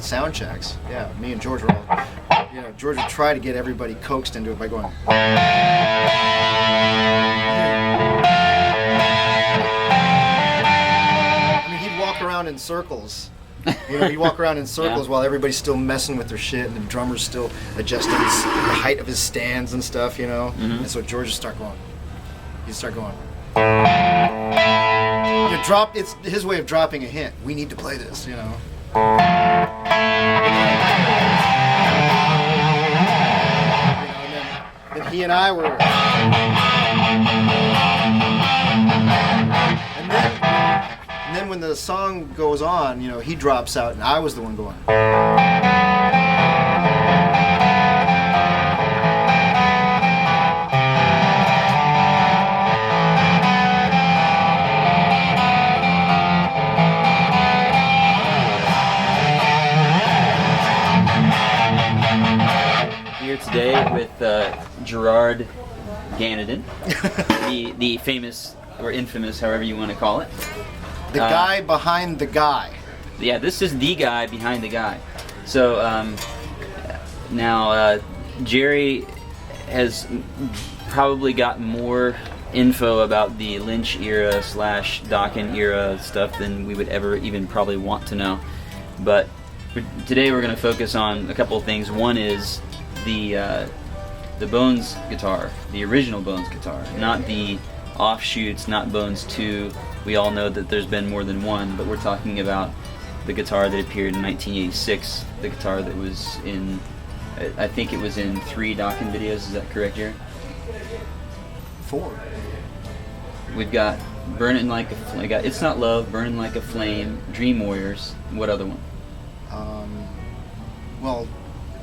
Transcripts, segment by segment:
Sound checks. Yeah, me and George were all, George would try to get everybody coaxed into it by going. I mean, he'd walk around in circles. He'd walk around in circles while everybody's still messing with their shit, and the drummer's still adjusting the height of his stands and stuff, And so George would start going. He'd start going. It's his way of dropping a hint. We need to play this, And he and I were, and then when the song goes on, he drops out, and I was the one going. Today with Gerry Ganaden, the famous or infamous, however you want to call it. The guy behind the guy. Yeah, this is the guy behind the guy. So now Gerry has probably got more info about the Lynch era / Dokken era stuff than we would ever even probably want to know. But today we're going to focus on a couple of things. One is the Bones guitar, the original Bones guitar, not the offshoots, not Bones 2. We all know that there's been more than one, but we're talking about the guitar that appeared in 1986, the guitar that was in, I think it was in 3 Dokken videos. Is that correct, Gerry? 4. We've got Burning Like a Flame, It's Not Love, Burning Like a Flame, Dream Warriors. What other one? Well,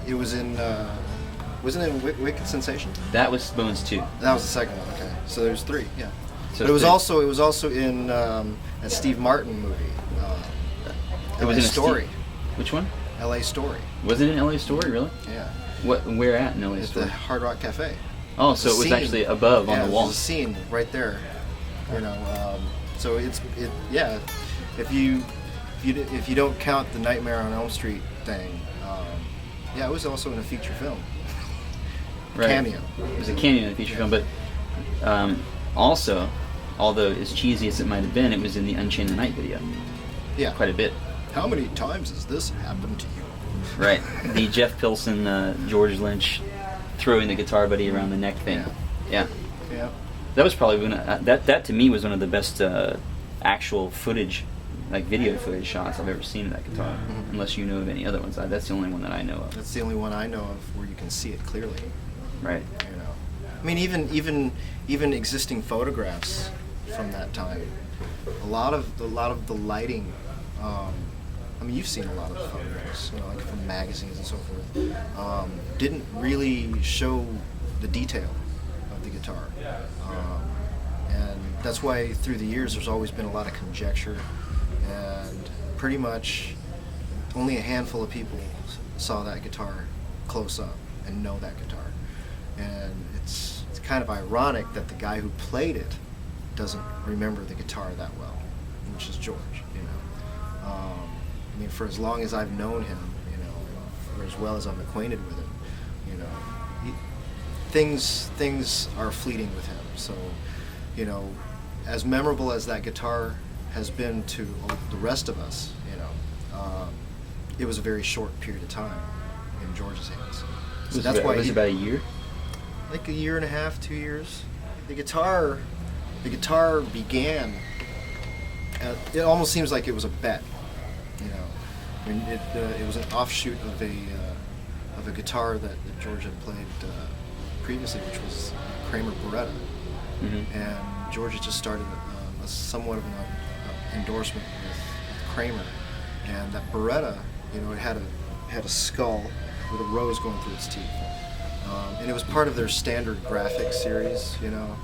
it was in. Wasn't it Wicked Sensation? That was Bones 2. That was the second one. Okay, so there's 3. Yeah. So but it was also in that Steve Martin movie. It was LA in Story. Which one? L.A. Story. Was it in L.A. Story, really? Yeah. Where at in L.A. At Story? the Hard Rock Cafe. Oh, so it was actually above on the wall. There's a scene right there. So if you don't count the Nightmare on Elm Street thing, it was also in a feature film. Right. Cameo. It was a cameo in a feature film, but also, although as cheesy as it might have been, it was in the Unchained the Night video. Yeah. Quite a bit. How many times has this happened to you? Right. The Jeff Pilson, George Lynch throwing the guitar buddy around the neck thing. Yeah. That was probably that to me was one of the best actual footage, like video footage shots I've ever seen of that guitar. Mm-hmm. Unless you know of any other ones. That's the only one that I know of. That's the only one I know of where you can see it clearly. Right. I mean, even existing photographs from that time, a lot of the lighting. I mean, you've seen a lot of photographs, like from magazines and so forth. Didn't really show the detail of the guitar, and that's why through the years there's always been a lot of conjecture, and pretty much only a handful of people saw that guitar close up and know that guitar. And it's kind of ironic that the guy who played it doesn't remember the guitar that well, which is George. You know, I mean, for as long as I've known him, you know, or as well as I'm acquainted with him, you know, things are fleeting with him. So, you know, as memorable as that guitar has been to the rest of us, you know, it was a very short period of time in George's hands. So that's why it was about a year. Like a year and a half, 2 years. The guitar began. It almost seems like it was a bet, you know. I mean, it was an offshoot of a guitar that George had played previously, which was Kramer Beretta, and George had just started a somewhat of an endorsement with Kramer, and that Beretta, you know, it had a skull with a rose going through its teeth. And it was part of their standard graphic series, you know.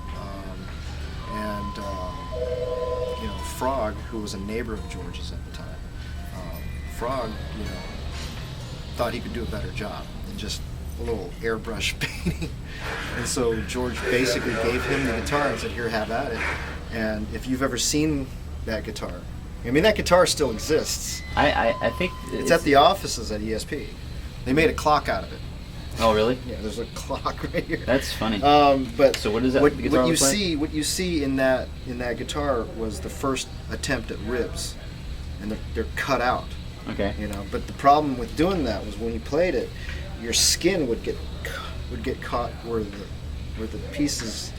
You know, Frog, who was a neighbor of George's at the time, Frog, you know, thought he could do a better job than just a little airbrush painting. And so George basically gave him the guitar and said, "Here, have at it." And if you've ever seen that guitar, I mean, that guitar still exists. I think it's at the offices at ESP. They made a clock out of it. Oh, really? Yeah, there's a clock right here. That's funny. But so what is that? What you see in that guitar was the first attempt at ribs, and they're cut out. Okay. You know, but the problem with doing that was when you played it, your skin would get caught where the pieces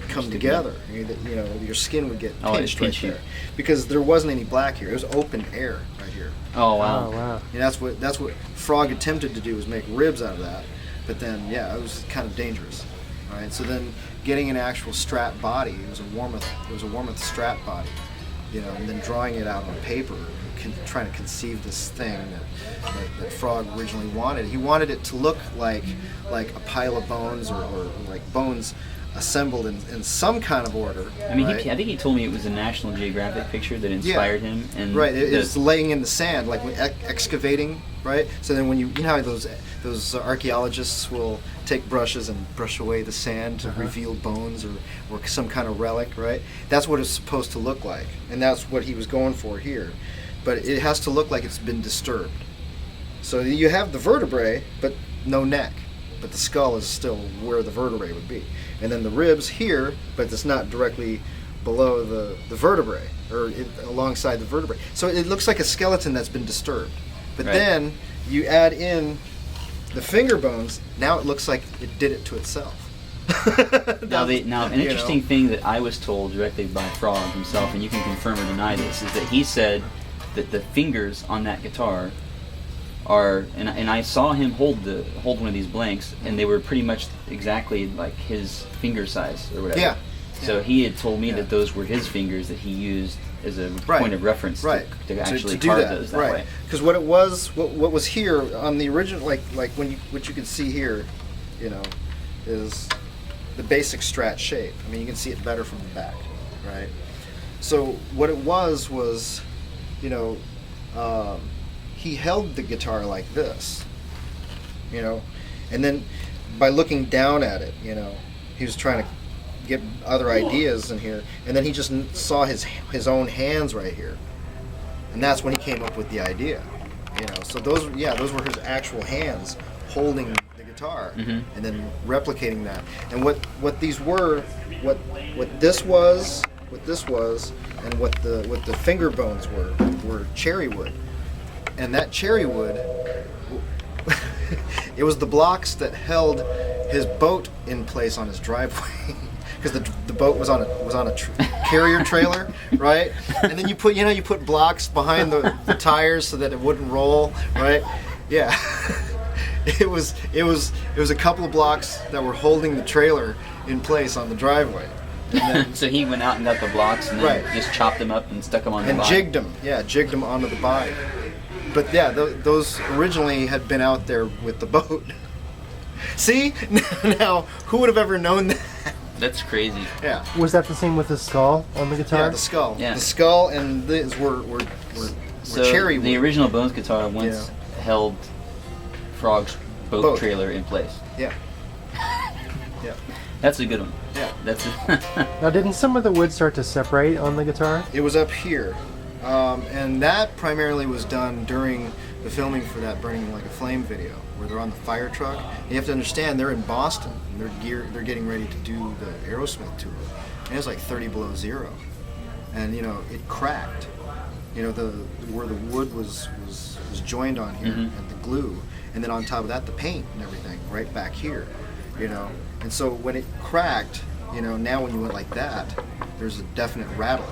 come together. You know, your skin would get pinched right there because there wasn't any black here. It was open air right here. Oh wow! Oh, wow! And that's what Frog attempted to do, was make ribs out of that, but then it was kind of dangerous. All right, so then getting an actual Strat body, it was a Warmoth Strat body, you know, and then drawing it out on paper, trying to conceive this thing that Frog originally wanted. He wanted it to look like a pile of bones or like bones assembled in some kind of order. I mean, right? I think he told me it was a National Geographic picture that inspired him. And right, it's laying in the sand, like when excavating, right? So then when you know how those archaeologists will take brushes and brush away the sand to reveal bones or some kind of relic, right? That's what it's supposed to look like, and that's what he was going for here. But it has to look like it's been disturbed. So you have the vertebrae, but no neck. But the skull is still where the vertebrae would be. And then the ribs here, but it's not directly below the vertebrae, or alongside the vertebrae. So it looks like a skeleton that's been disturbed. But then you add in the finger bones, now it looks like it did it to itself. Now an interesting thing that I was told directly by Frog himself, and you can confirm or deny this, is that he said that the fingers on that guitar are, and I saw him hold one of these blanks, and they were pretty much exactly like his finger size or whatever. Yeah. So he had told me that those were his fingers that he used as a point of reference to actually to carve those that way. Because what was here on the original, like what you can see here, you know, is the basic Strat shape. I mean, you can see it better from the back, right? So what it was, you know, he held the guitar like this, you know, and then by looking down at it, you know, he was trying to get other ideas in here, and then he just saw his own hands right here, and that's when he came up with the idea, you know. So those were his actual hands holding the guitar, and then replicating that. And what these were, what this was, and what the finger bones were cherry wood. And that cherry wood, it was the blocks that held his boat in place on his driveway, because the boat was on a carrier trailer, right? And then you put blocks behind the tires so that it wouldn't roll, right? Yeah, it was a couple of blocks that were holding the trailer in place on the driveway. And then, so he went out and got the blocks and then just chopped them up and stuck them on the body. And jigged them onto the body. But yeah, those originally had been out there with the boat. See? Now, who would have ever known that? That's crazy. Yeah. Was that the same with the skull on the guitar? Yeah, the skull. Yeah. The skull and this were cherry wood. The original Bones guitar once held Frog's boat trailer in place. Yeah. Yeah. That's a good one. Yeah. That's Now, didn't some of the wood start to separate on the guitar? It was up here, and that primarily was done during the filming for that Burning Like a Flame video, where they're on the fire truck. You have to understand they're in Boston, and they're getting ready to do the Aerosmith tour, and it was like 30 below zero, and you know it cracked. You know where the wood was joined on here, and the glue, and then on top of that the paint and everything right back here. You know, and so when it cracked, you know, now when you went like that, there's a definite rattle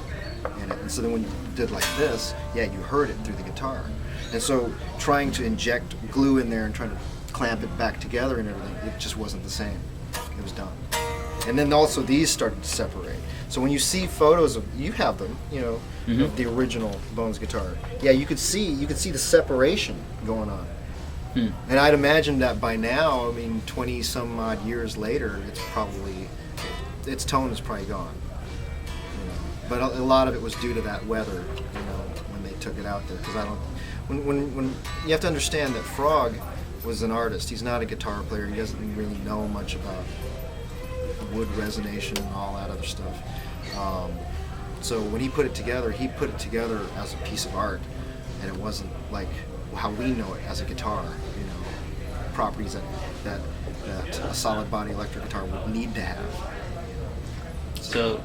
in it. And so then when you did like this, yeah, you heard it through the guitar. And so trying to inject glue in there and trying to clamp it back together and everything, it just wasn't the same. It was done. And then also these started to separate. So when you see photos of, you have them, you know, of the original Bones guitar, yeah, you could see the separation going on. And I'd imagine that by now, I mean, 20 some odd years later, its tone is probably gone. You know? But a lot of it was due to that weather, you know, when they took it out there. Because when you have to understand that Frog was an artist. He's not a guitar player. He doesn't really know much about wood resonation and all that other stuff. So when he put it together as a piece of art, and it wasn't like how we know it as a guitar, you know, properties that a solid body electric guitar would need to have. so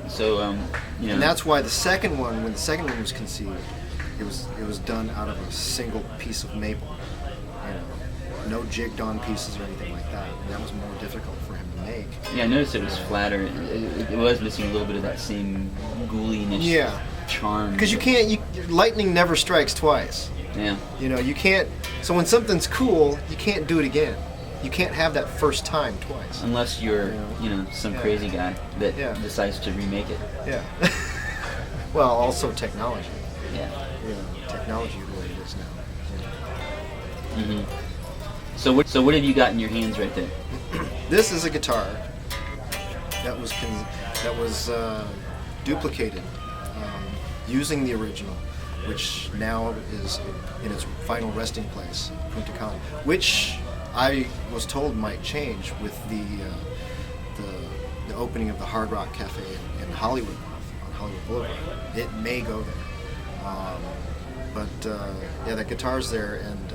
you know. And that's why when the second one was conceived, it was done out of a single piece of maple, you know, no jigged on pieces or anything like that. And that was more difficult for him to make. Yeah, I noticed it was flatter. It was missing a little bit of that same ghouliness charm. Because lightning never strikes twice. Yeah. You know, you can't. So when something's cool, you can't do it again. You can't have that first time twice. Unless you're, you know, some crazy guy that decides to remake it. Yeah. Well, also technology. Yeah. You know, technology the way it is now. You know. So what have you got in your hands right there? This is a guitar that was duplicated using the original, which now is in its final resting place, Punta Cana, which I was told might change with the opening of the Hard Rock Cafe in Hollywood, on Hollywood Boulevard. It may go there, but yeah, that guitar's there, and